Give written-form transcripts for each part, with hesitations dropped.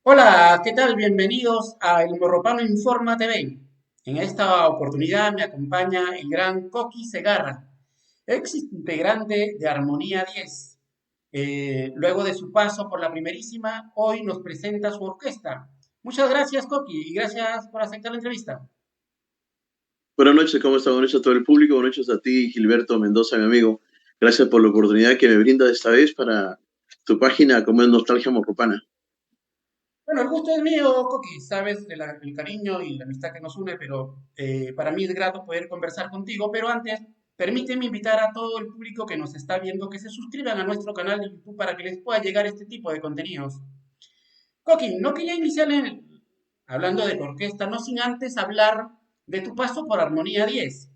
Hola, ¿qué tal? Bienvenidos a El Morropano Informa TV. En esta oportunidad me acompaña el gran Coqui Segarra, ex integrante de Armonía 10. Luego de su paso por la primerísima, hoy nos presenta su orquesta. Muchas gracias, Coqui, y gracias por aceptar la entrevista. Buenas noches, ¿cómo está? Buenas noches a todo el público, buenas noches a ti, Gilberto Mendoza, mi amigo. Gracias por la oportunidad que me brinda esta vez para tu página como es Nostalgia Morropana. Bueno, el gusto es mío, Coqui, sabes el cariño y la amistad que nos une, pero para mí es grato poder conversar contigo. Pero antes, permíteme invitar a todo el público que nos está viendo que se suscriban a nuestro canal de YouTube para que les pueda llegar este tipo de contenidos. Coqui, no quería iniciar hablando de tu orquesta, no sin antes hablar de tu paso por Armonía 10.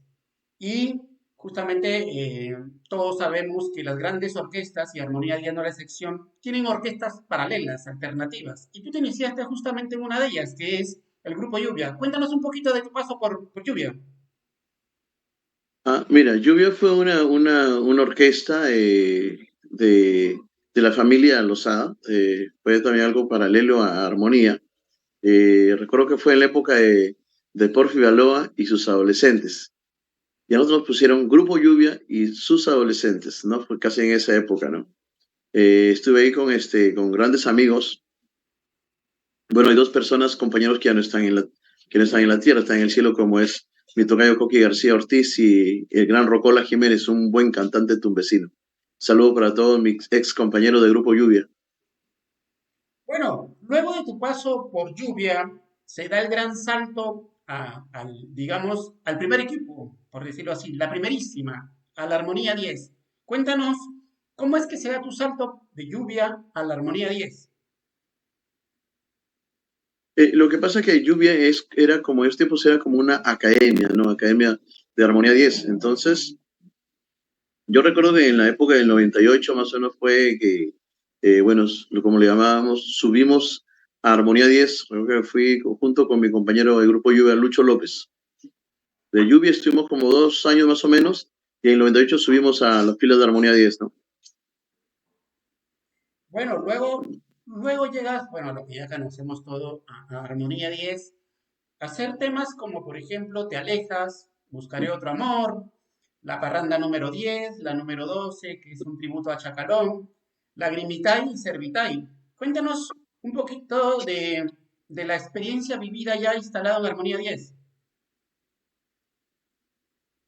Y justamente todos sabemos que las grandes orquestas, y Armonía 10 no es la excepción, tienen orquestas paralelas, alternativas. Y tú te iniciaste justamente en una de ellas, que es el Grupo Lluvia. Cuéntanos un poquito de tu paso por Lluvia. Mira, Lluvia fue una orquesta de la familia Lozada, fue también algo paralelo a Armonía. Recuerdo que fue en la época de Porfi Baloa y sus adolescentes. Y a nosotros nos pusieron Grupo Lluvia y sus adolescentes, ¿no? Fue casi en esa época, ¿no? Estuve ahí con grandes amigos. Bueno, hay dos personas, compañeros que ya no están que no están en la tierra, están en el cielo, como es mi tocayo Coqui García Ortiz y el gran Rocola Jiménez, un buen cantante tumbesino. Saludo para todos mis ex compañeros de Grupo Lluvia. Bueno, luego de tu paso por Lluvia, se da el gran salto digamos, al primer equipo, por decirlo así, la primerísima, a la Armonía 10. Cuéntanos, ¿cómo es que se da tu salto de Lluvia a la Armonía 10? Lo que pasa es que Lluvia era como, en estos tiempos era como una academia, ¿no? Academia de Armonía 10. Entonces, yo recuerdo que en la época del 98 más o menos fue que, bueno, como le llamábamos, subimos a Armonía 10. Creo que fui junto con mi compañero de grupo Lluvia, Lucho López. De Lluvia estuvimos como 2 años más o menos y en el 98 subimos a las filas de Armonía 10, ¿no? Bueno, luego llegas, bueno, a lo que ya conocemos todo, a Armonía 10, a hacer temas como, por ejemplo, Te alejas, Buscaré otro amor, La parranda número 10, la número 12, que es un tributo a Chacalón, Lagrimitay y Servitay. Cuéntanos un poquito de la experiencia vivida ya instalada en Armonía 10.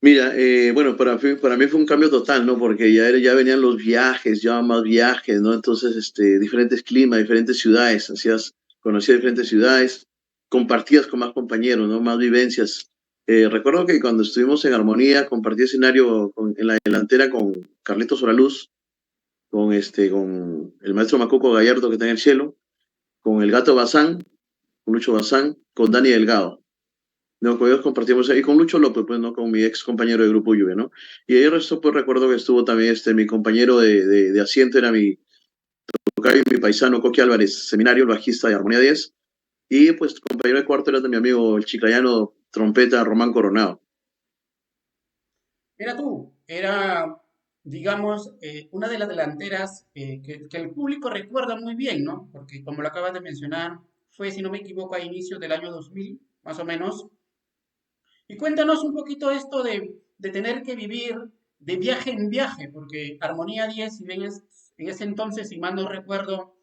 Mira, bueno, para mí fue un cambio total, ¿no? Porque ya venían los viajes, ya más viajes, ¿no? Entonces, diferentes climas, diferentes ciudades, conocías diferentes ciudades, compartías con más compañeros, ¿no? Más vivencias. Recuerdo que cuando estuvimos en Armonía, compartí escenario en la delantera con Carlitos Oraluz, con el maestro Macoco Gallardo que está en el cielo, con el gato Bazán, con Lucho Bazán, con Dani Delgado. No, con ellos compartimos ahí con Lucho López, pues, ¿no? Con mi ex compañero de grupo Juve, ¿no? Y ahí el resto, pues recuerdo que estuvo también mi compañero de asiento, era mi tocayo y mi paisano Coqui Álvarez, seminario, el bajista de Armonía 10. Y pues compañero de cuarto era de mi amigo el chiclayano trompeta Román Coronado. Era tú, era, digamos, una de las delanteras que el público recuerda muy bien, ¿no? Porque como lo acabas de mencionar, fue, si no me equivoco, a inicios del año 2000, más o menos. Y cuéntanos un poquito esto de tener que vivir de viaje en viaje, porque Armonía 10, si bien en ese entonces, si mal no recuerdo,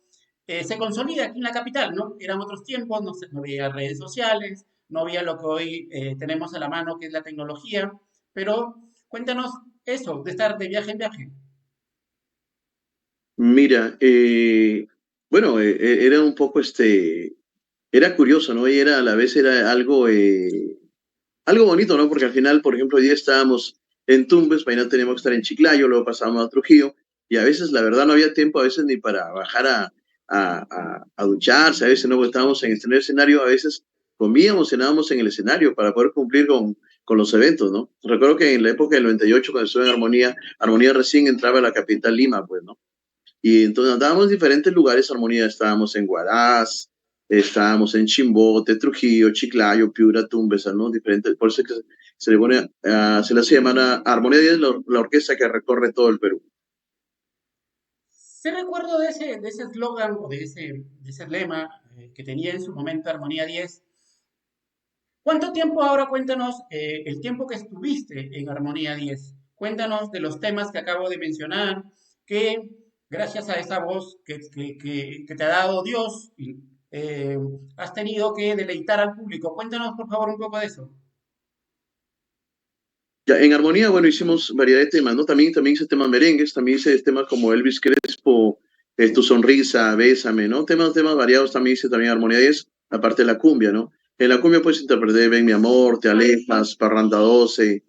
se consolida aquí en la capital, ¿no? Eran otros tiempos, no había redes sociales, no había lo que hoy tenemos a la mano, que es la tecnología, pero cuéntanos eso, de estar de viaje en viaje. Mira, bueno, era un poco era curioso, ¿no? Y era a la vez era algo bonito, ¿no? Porque al final, por ejemplo, hoy día estábamos en Tumbes, mañana teníamos que estar en Chiclayo, luego pasábamos a Trujillo, y a veces, la verdad, no había tiempo a veces ni para bajar a ducharse, a veces no, porque estábamos en el escenario, a veces comíamos, cenábamos en el escenario para poder cumplir con los eventos, ¿no? Recuerdo que en la época del 98, cuando estuve en Armonía, Armonía recién entraba a la capital Lima, pues, ¿no? Y entonces andábamos en diferentes lugares, Armonía, estábamos en Huaraz, estábamos en Chimbote, Trujillo, Chiclayo, Piura, Tumbes, ¿no? Diferentes, por eso es que se le pone, se le hace llamar a Armonía 10 la orquesta que recorre todo el Perú. Sí recuerdo de ese eslogan o de ese lema, que tenía en su momento Armonía 10. ¿Cuánto tiempo ahora? Cuéntanos el tiempo que estuviste en Armonía 10. Cuéntanos de los temas que acabo de mencionar, que gracias a esa voz que te ha dado Dios, eh, has tenido que deleitar al público. Cuéntanos, por favor, un poco de eso. Ya, en Armonía, bueno, hicimos variedad de temas, ¿no? También hice temas merengues, también hice temas como Elvis Crespo, Tu Sonrisa, Bésame, ¿no? Temas variados también hice también Armonía 10, aparte de la cumbia, ¿no? En la cumbia pues interpreté Ven mi amor, Te alejas, Parranda 12,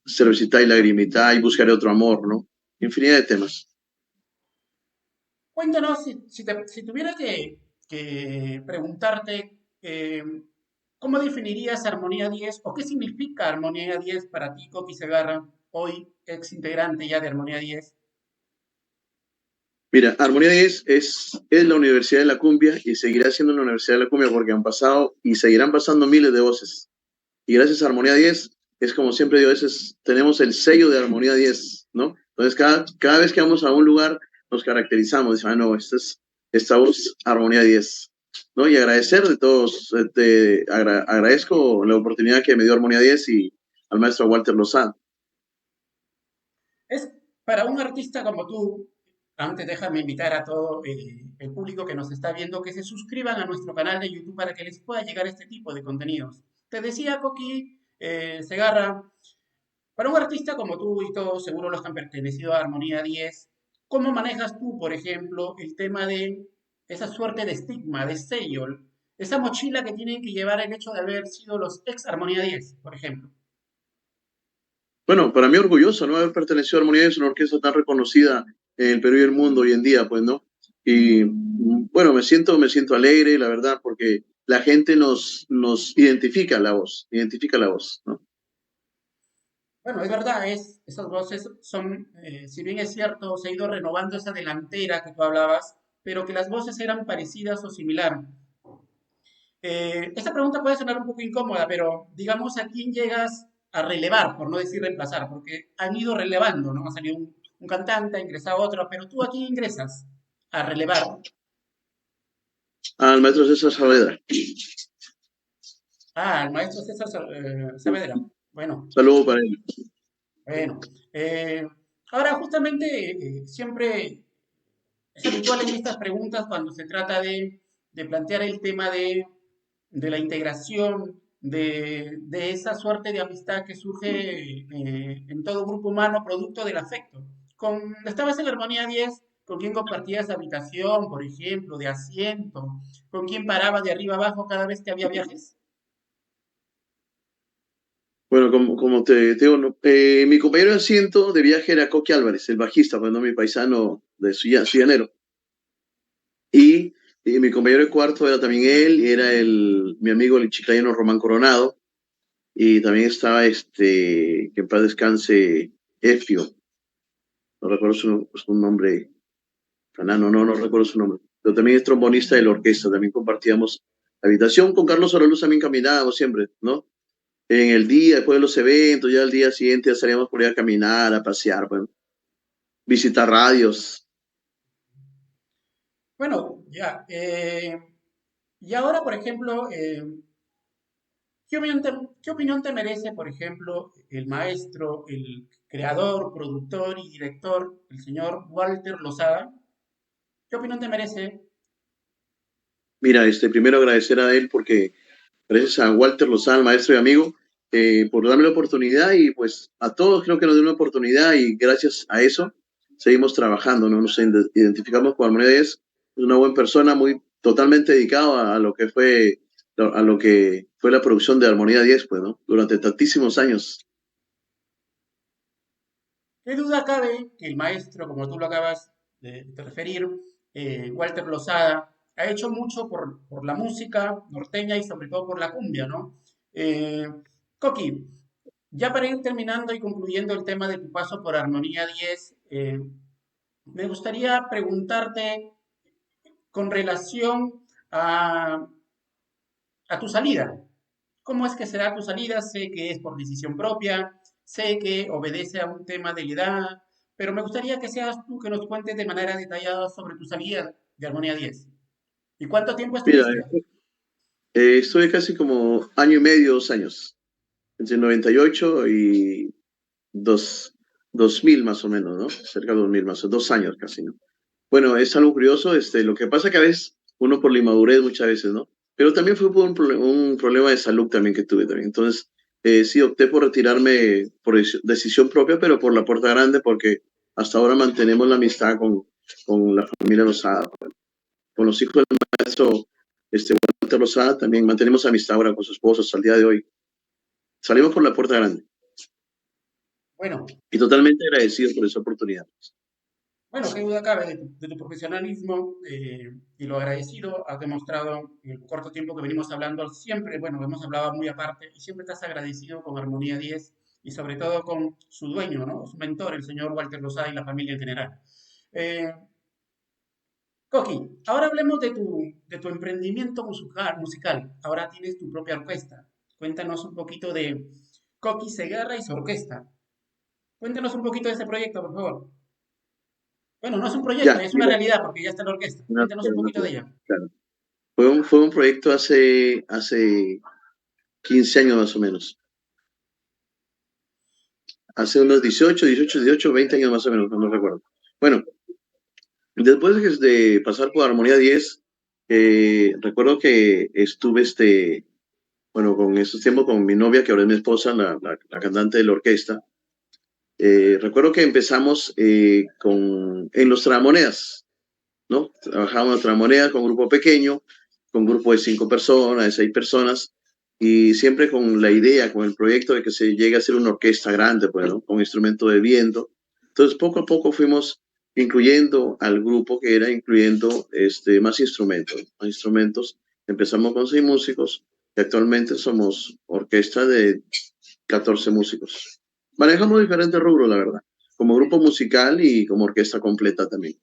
Cervecita y Lagrimita y Buscaré otro amor, ¿no? Infinidad de temas. Cuéntanos, si tuviera que preguntarte, ¿cómo definirías Armonía 10 o qué significa Armonía 10 para ti, Coqui Segarra, hoy ex integrante ya de Armonía 10? Mira, Armonía 10 es la Universidad de la Cumbia y seguirá siendo la Universidad de la Cumbia porque han pasado y seguirán pasando miles de voces. Y gracias a Armonía 10, es como siempre digo, tenemos el sello de Armonía 10, ¿no? Entonces, cada vez que vamos a un lugar, nos caracterizamos, dicen, no, esta voz Armonía 10, ¿no? Y agradecer de todos, agradezco la oportunidad que me dio Armonía 10 y al maestro Walter Lozano. Es para un artista como tú, antes déjame invitar a todo el público que nos está viendo que se suscriban a nuestro canal de YouTube para que les pueda llegar este tipo de contenidos. Te decía, Coqui Segarra, para un artista como tú y todos, seguro los que han pertenecido a Armonía 10, ¿cómo manejas tú, por ejemplo, el tema de esa suerte de estigma, de sello, esa mochila que tienen que llevar el hecho de haber sido los ex Armonía 10, por ejemplo? Bueno, para mí orgulloso, ¿no? Haber pertenecido a Armonía 10, una orquesta tan reconocida en el Perú y el mundo hoy en día, pues, ¿no? Y bueno, me siento alegre, la verdad, porque la gente nos identifica la voz, ¿no? Bueno, es verdad, esas voces son, si bien es cierto, se ha ido renovando esa delantera que tú hablabas, pero que las voces eran parecidas o similar. Esta pregunta puede sonar un poco incómoda, pero digamos a quién llegas a relevar, por no decir reemplazar, porque han ido relevando, ¿no? Ha salido un cantante, ha ingresado otro, pero tú a quién ingresas a relevar. Al maestro César Saavedra. Ah, el maestro César Saavedra. Bueno, Saludos para él. bueno. Ahora, justamente, siempre es habitual en estas preguntas cuando se trata de plantear el tema de la integración, de esa suerte de amistad que surge en todo grupo humano producto del afecto. Estabas en la Armonía 10, con quién compartías habitación, por ejemplo, de asiento, con quién paraba de arriba abajo cada vez que había viajes. Bueno, como te digo, no, mi compañero de asiento de viaje era Coqui Álvarez, el bajista, pues no mi paisano de Llanero. Y mi compañero de cuarto era también él, y era mi amigo el chiclayano Román Coronado, y también estaba que en paz descanse, Efio, no recuerdo su nombre, no recuerdo su nombre, pero también es trombonista de la orquesta, también compartíamos la habitación con Carlos Oraluz, también caminábamos siempre, ¿no? En el día, después de los eventos, ya al día siguiente ya salíamos por ahí a caminar, a pasear, bueno, visitar radios. Bueno, ya. Y ahora, por ejemplo, qué opinión te merece, por ejemplo, el maestro, el creador, productor y director, el señor Walter Lozada? ¿Qué opinión te merece? Mira, primero agradecer a él porque gracias a Walter Lozano, maestro y amigo, por darme la oportunidad y pues a todos creo que nos dio una oportunidad y gracias a eso seguimos trabajando, ¿no? Nos identificamos con Armonía 10, es una buena persona, muy totalmente dedicado a lo que fue la producción de Armonía 10, pues, ¿no? Durante tantísimos años. ¿Qué duda cabe que el maestro, como tú lo acabas de referir, Walter Lozada, ha hecho mucho por la música norteña y sobre todo por la cumbia, ¿no? Eh, Coqui, ya para ir terminando y concluyendo el tema de tu paso por Armonía 10, me gustaría preguntarte con relación a, a tu salida. ¿Cómo es que será tu salida? Sé que es por decisión propia, sé que obedece a un tema de edad, pero me gustaría que seas tú que nos cuentes de manera detallada sobre tu salida de Armonía 10. ¿Y cuánto tiempo Mira, estuviste? estuve casi como año y medio, 2 años, entre 98 y dos, 2000 más o menos, ¿no? Cerca de 2000 más o menos, 2 años casi, ¿no? Bueno, es algo curioso, lo que pasa que a veces, uno por la inmadurez muchas veces, ¿no? Pero también fue por un problema de salud también que tuve también. Entonces, sí, opté por retirarme por decisión propia, pero por la puerta grande, porque hasta ahora mantenemos la amistad con la familia Lozada, con los hijos del maestro Walter Lozada, también mantenemos amistad ahora con su esposo hasta el día de hoy. Salimos por la puerta grande Bueno, y totalmente agradecido por esa oportunidad. bueno, qué duda cabe de tu profesionalismo y lo agradecido has demostrado en el corto tiempo que venimos hablando siempre, bueno, hemos hablado muy aparte y siempre estás agradecido con Armonía 10 y sobre todo con su dueño, ¿no? Su mentor, el señor Walter Lozada y la familia en general. Eh, Coqui, ahora hablemos de tu emprendimiento musical. Ahora tienes tu propia orquesta. Cuéntanos un poquito de Coqui Segarra y su orquesta. Cuéntanos un poquito de ese proyecto, por favor. Bueno, no es un proyecto, Ya, es una mira, realidad porque ya está la orquesta. Cuéntanos un poquito de ella. claro. Fue un proyecto hace 15 años más o menos. Hace unos 18, 20 años más o menos, no recuerdo. Bueno, después de pasar por Armonía 10, recuerdo que estuve, bueno, con esos tiempos con mi novia, que ahora es mi esposa, la cantante de la orquesta. Recuerdo que empezamos en los tragamonedas, ¿no? Trabajábamos en tragamonedas con un grupo pequeño, con un grupo de 5 personas, de 6 personas, y siempre con la idea, con el proyecto de que se llegue a ser una orquesta grande, pues, ¿no? Con instrumento de viento. Entonces, poco a poco fuimos incluyendo al grupo que era incluyendo más instrumentos, más instrumentos. Empezamos con 6 músicos y actualmente somos orquesta de 14 músicos. Manejamos diferentes rubros, la verdad, como grupo musical y como orquesta completa también.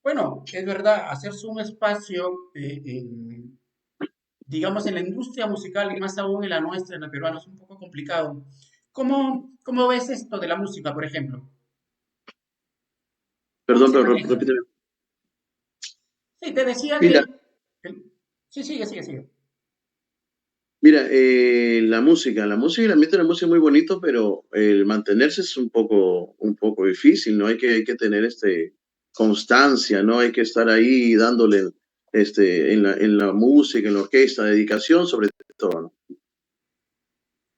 Bueno, es verdad, hacerse un espacio, digamos, en la industria musical y más aún en la nuestra, en la peruana, es un poco complicado. ¿Cómo ves esto de la música, por ejemplo? ¿Cómo Perdón, se pero maneja? repíteme. Sí, te decía Mira, Sí, sigue. mira, la música y el ambiente de la música es muy bonito, pero el mantenerse es un poco difícil, ¿no? Hay que tener constancia, ¿no? Hay que estar ahí dándole en la música, en la orquesta, dedicación sobre todo, ¿no?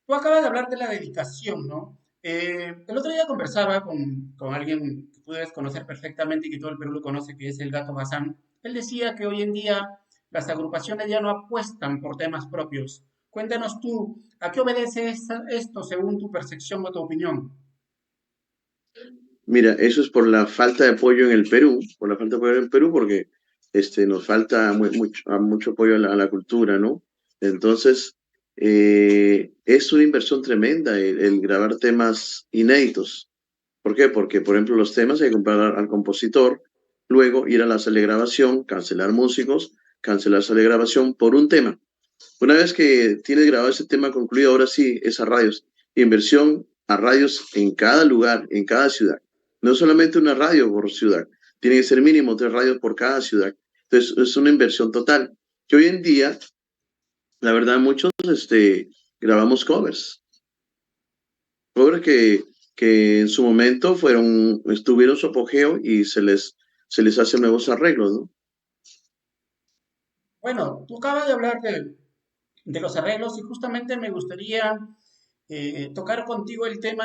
Tú acabas de hablar de la dedicación, ¿no? El otro día conversaba con alguien que tú debes conocer perfectamente y que todo el Perú lo conoce, que es el Gato Bazán. Él decía que hoy en día las agrupaciones ya no apuestan por temas propios. Cuéntanos tú, ¿a qué obedece esto según tu percepción o tu opinión? Mira, eso es por la falta de apoyo en el Perú, por la falta de apoyo en el Perú, porque nos falta mucho apoyo a la cultura, ¿no? Entonces, es una inversión tremenda el grabar temas inéditos. ¿Por qué? Porque, por ejemplo, los temas hay que comprar al compositor, luego ir a la sala de grabación, cancelar músicos, cancelar sala de grabación por un tema. Una vez que tienes grabado ese tema concluido, ahora sí es a radios. Inversión a radios en cada lugar, en cada ciudad. No solamente una radio por ciudad, tiene que ser mínimo 3 radios por cada ciudad. Entonces es una inversión total. Que hoy en día, la verdad, muchos grabamos covers. Covers que en su momento estuvieron su apogeo y se les hace nuevos arreglos, ¿no? Bueno, tú acabas de hablar de los arreglos y justamente me gustaría tocar contigo el tema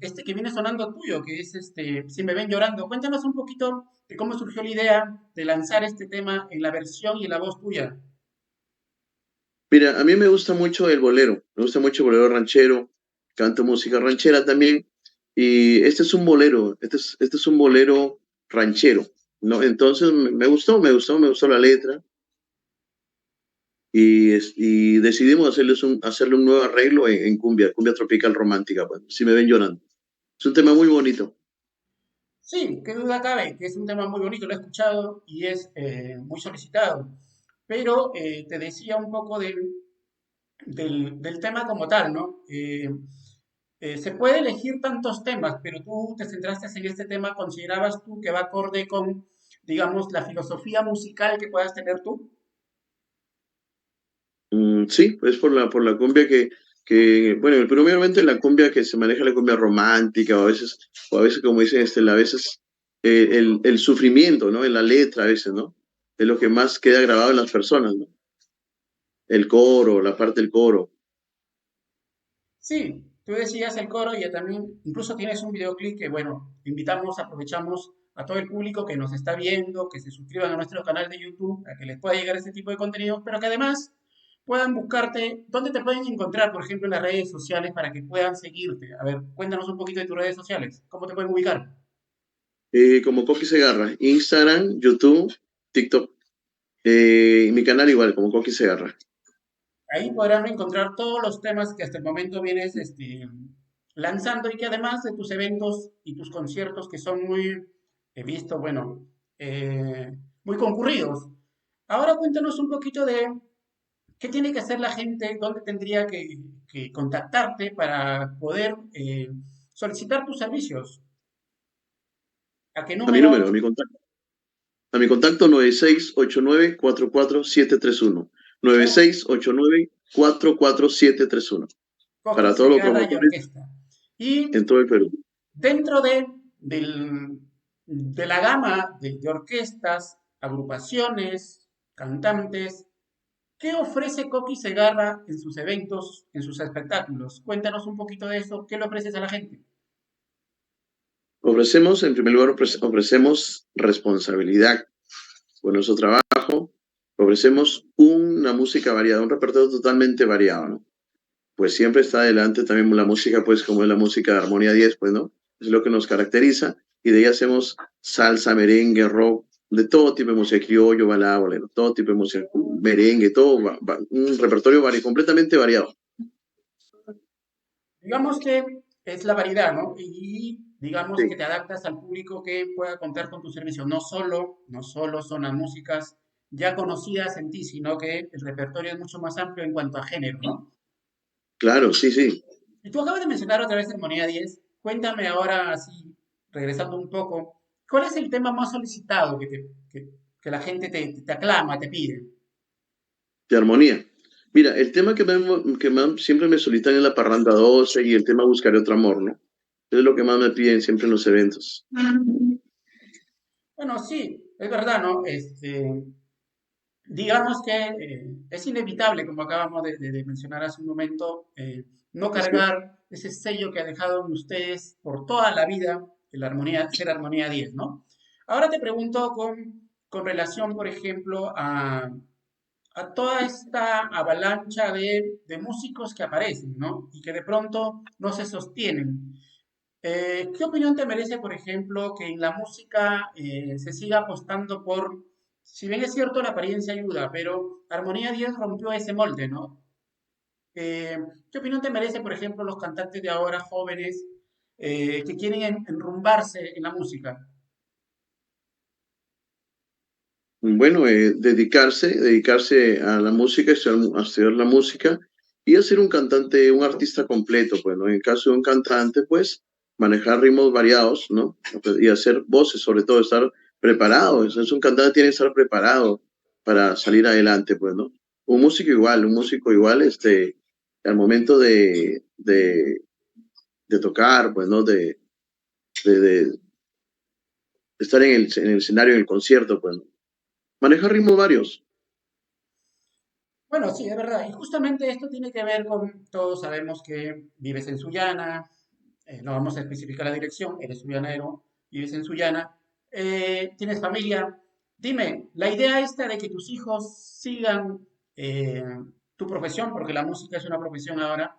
este que viene sonando tuyo, que es Si me ven llorando. Cuéntanos un poquito de cómo surgió la idea de lanzar este tema en la versión y en la voz tuya. Mira, a mí me gusta mucho el bolero, me gusta mucho el bolero ranchero, canto música ranchera también, y este es un bolero, este es un bolero ranchero, ¿no? Entonces me gustó la letra, y decidimos hacerle un nuevo arreglo en cumbia tropical romántica, pues, si me ven llorando. Es un tema muy bonito. Sí, qué duda cabe, que es un tema muy bonito, lo he escuchado y es muy solicitado. Pero te decía un poco del tema como tal, ¿no? Se puede elegir tantos temas, pero tú te centraste en este tema, considerabas tú que va acorde con digamos, la filosofía musical que puedas tener tú? Sí, es por la cumbia bueno, primeramente la cumbia que se maneja la cumbia romántica, o a veces como dicen, a veces el sufrimiento, ¿no? En la letra a veces, ¿no? Es lo que más queda grabado en las personas, ¿no? El coro, la parte del coro. Sí, tú decías el coro y ya también, incluso tienes un videoclip que, bueno, invitamos, aprovechamos a todo el público que nos está viendo, que se suscriban a nuestro canal de YouTube, a que les pueda llegar este tipo de contenido, pero que además puedan buscarte, ¿dónde te pueden encontrar, por ejemplo, en las redes sociales para que puedan seguirte? A ver, cuéntanos un poquito de tus redes sociales, ¿cómo te pueden ubicar? Como Coqui Segarra, Instagram, YouTube, TikTok. Mi canal igual, como Coqui Segarra. Ahí podrán encontrar todos los temas que hasta el momento vienes lanzando y que además de tus eventos y tus conciertos que son muy, he visto, bueno, muy concurridos. Ahora cuéntanos un poquito de qué tiene que hacer la gente, dónde tendría que contactarte para poder solicitar tus servicios. ¿A qué A mi número? número, a mi contacto 9689-44731. Oh, 9689-44731. Coqui Para todos los Segarra y promotores Orquesta. Y en todo el Perú. dentro de la gama de orquestas, agrupaciones, cantantes, ¿qué ofrece Coqui Segarra en sus eventos, en sus espectáculos? Cuéntanos un poquito de eso, ¿qué le ofreces a la gente? Ofrecemos, en primer lugar, ofrecemos responsabilidad con nuestro trabajo. Ofrecemos una música variada, un repertorio totalmente variado, ¿no? Pues siempre está adelante también la música, pues como es la música de Armonía 10, pues, ¿no? Es lo que nos caracteriza y de ahí hacemos salsa, merengue, rock, de todo tipo de música, criollo, balada, bolero, todo tipo de música, merengue, todo, un repertorio completamente variado. Digamos que es la variedad, ¿no? Y digamos que Sí, te adaptas al público que pueda contar con tu servicio. No solo son las músicas ya conocidas en ti, sino que el repertorio es mucho más amplio en cuanto a género, ¿no? claro, sí, sí. Y tú acabas de mencionar otra vez Armonía 10. Cuéntame ahora, así, regresando un poco, ¿cuál es el tema más solicitado que la gente te aclama, te pide? De armonía. Mira, el tema que más siempre me solicitan es la parranda 12 y el tema Buscaré otro amor, ¿no? Es lo que más me piden siempre en los eventos. Bueno, sí, es verdad, ¿no? Digamos que es inevitable, como acabamos de mencionar hace un momento, no Así es. cargar ese sello que ha dejado en ustedes por toda la vida, la armonía, ser Armonía 10, ¿no? Ahora te pregunto con relación, por ejemplo, a toda esta avalancha de músicos que aparecen, ¿no? Y que de pronto no se sostienen. ¿Qué opinión te merece, por ejemplo, que en la música se siga apostando por, si bien es cierto, la apariencia ayuda, pero Armonía 10 rompió ese molde, ¿no? Eh, ¿Qué opinión te merece, por ejemplo, los cantantes de ahora jóvenes que quieren enrumbarse en la música? Bueno, dedicarse a la música, estudiar la música y hacer un cantante, un artista completo, pues, ¿no? En el caso de un cantante, pues, manejar ritmos variados, ¿no? Y hacer voces, sobre todo, estar preparado. Es un cantante tiene que estar preparado para salir adelante, pues, ¿no? Un músico igual, al momento de tocar, pues, ¿no? De estar en el escenario, en el concierto, pues, ¿no? Manejar ritmos varios. Bueno, sí, es verdad. Y justamente esto tiene que ver con, todos sabemos que vives en Sullana, no vamos a especificar la dirección, eres suyanero, vives en Sullana, tienes familia. Dime, la idea esta de que tus hijos sigan eh, tu profesión, porque la música es una profesión ahora,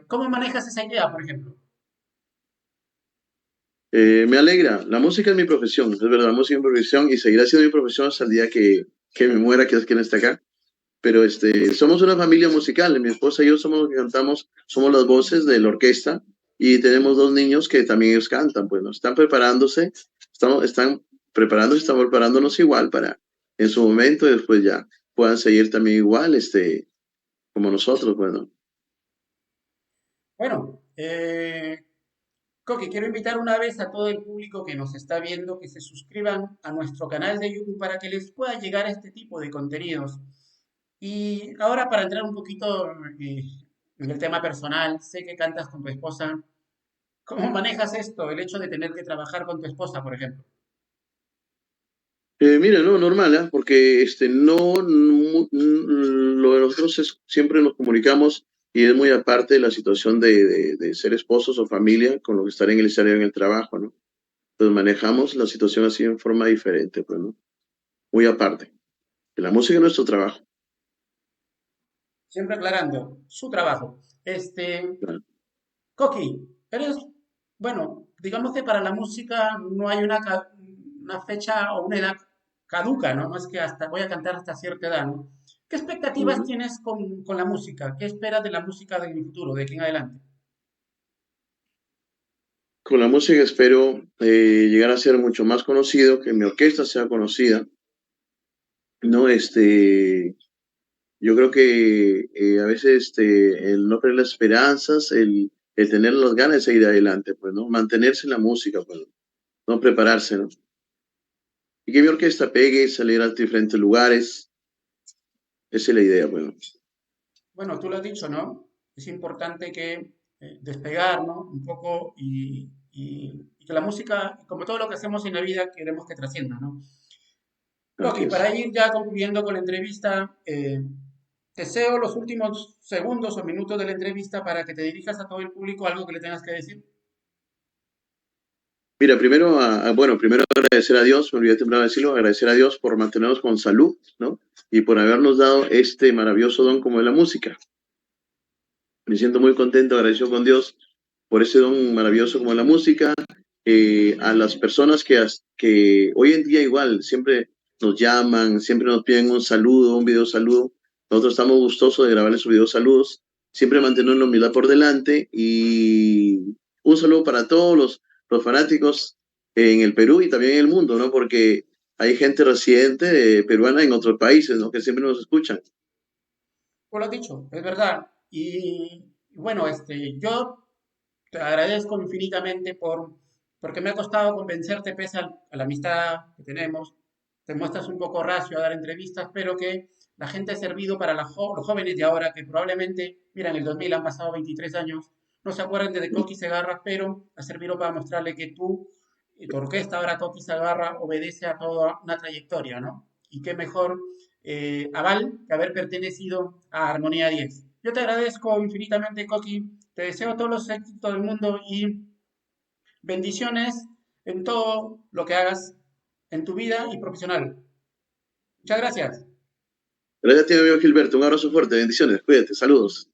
¿cómo manejas esa idea, por ejemplo? Me alegra. La música es mi profesión, es verdad, la música es mi profesión y seguirá siendo mi profesión hasta el día que me muera, que es quien está acá. Pero somos una familia musical. Mi esposa y yo somos los que cantamos, somos las voces de la orquesta y tenemos dos niños que también ellos cantan. Pues, ¿no? Están preparándose, están preparándose, estamos preparándonos igual para en su momento después ya puedan seguir también igual, como nosotros, bueno. Bueno, Coqui, quiero invitar una vez a todo el público que nos está viendo que se suscriban a nuestro canal de YouTube para que les pueda llegar este tipo de contenidos. Y ahora para entrar un poquito en el tema personal, sé que cantas con tu esposa. ¿Cómo manejas esto, el hecho de tener que trabajar con tu esposa, por ejemplo? Mira, no, normal, ¿ah? Porque lo de nosotros es siempre nos comunicamos y es muy aparte de la situación de ser esposos o familia con lo que estar en el escenario en el trabajo, ¿no? Entonces manejamos la situación así en forma diferente, pues, ¿no? Muy aparte. Que la música es nuestro trabajo. Siempre aclarando, su trabajo. Claro. Coqui, eres, bueno, digamos que para la música no hay una fecha o una edad caduca, ¿no? No es que hasta voy a cantar hasta cierta edad, ¿no? ¿Qué expectativas Ujú. tienes con la música? ¿Qué esperas de la música del futuro, de aquí en adelante? Con la música espero llegar a ser mucho más conocido, que mi orquesta sea conocida, ¿no? Yo creo que a veces el no perder las esperanzas, el tener las ganas de seguir adelante, pues, ¿no? Mantenerse en la música, pues, no prepararse, ¿no? Y que mi orquesta pegue, salir a diferentes lugares, esa es la idea, bueno. Bueno, tú lo has dicho, ¿no? Es importante que despegar, ¿no? Un poco y que la música, como todo lo que hacemos en la vida, queremos que trascienda, ¿no? Así Coqui, para es. ir ya concluyendo con la entrevista, deseo los últimos segundos o minutos de la entrevista para que te dirijas a todo el público algo que le tengas que decir. Mira, primero agradecer a Dios, me olvidé temprano decirlo, agradecer a Dios por mantenernos con salud, ¿no? Y por habernos dado este maravilloso don como es la música. Me siento muy contento, agradecido con Dios por ese don maravilloso como es la música. A las personas que hoy en día igual siempre nos llaman, siempre nos piden un saludo, un video saludo. Nosotros estamos gustosos de grabarles sus videos saludos, siempre mantener la humildad por delante y un saludo para todos los fanáticos en el Perú y también en el mundo, ¿no? Porque hay gente residente peruana en otros países, ¿no? Que siempre nos escuchan. Pues lo has dicho, es verdad. Y bueno, yo te agradezco infinitamente porque me ha costado convencerte pese a la amistad que tenemos. Te muestras un poco racio a dar entrevistas, pero que la gente ha servido para los jóvenes de ahora que probablemente, mira, en el 2000 han pasado 23 años, no se acuerdan de Coqui Segarra, pero ha servido para mostrarle que tú y tu orquesta ahora Coqui Segarra obedece a toda una trayectoria, ¿no? Y qué mejor aval que haber pertenecido a Armonía 10. Yo te agradezco infinitamente, Coqui. Te deseo todos los éxitos del mundo y bendiciones en todo lo que hagas en tu vida y profesional. Muchas gracias. Gracias a ti, amigo Gilberto. Un abrazo fuerte, bendiciones, cuídate, saludos.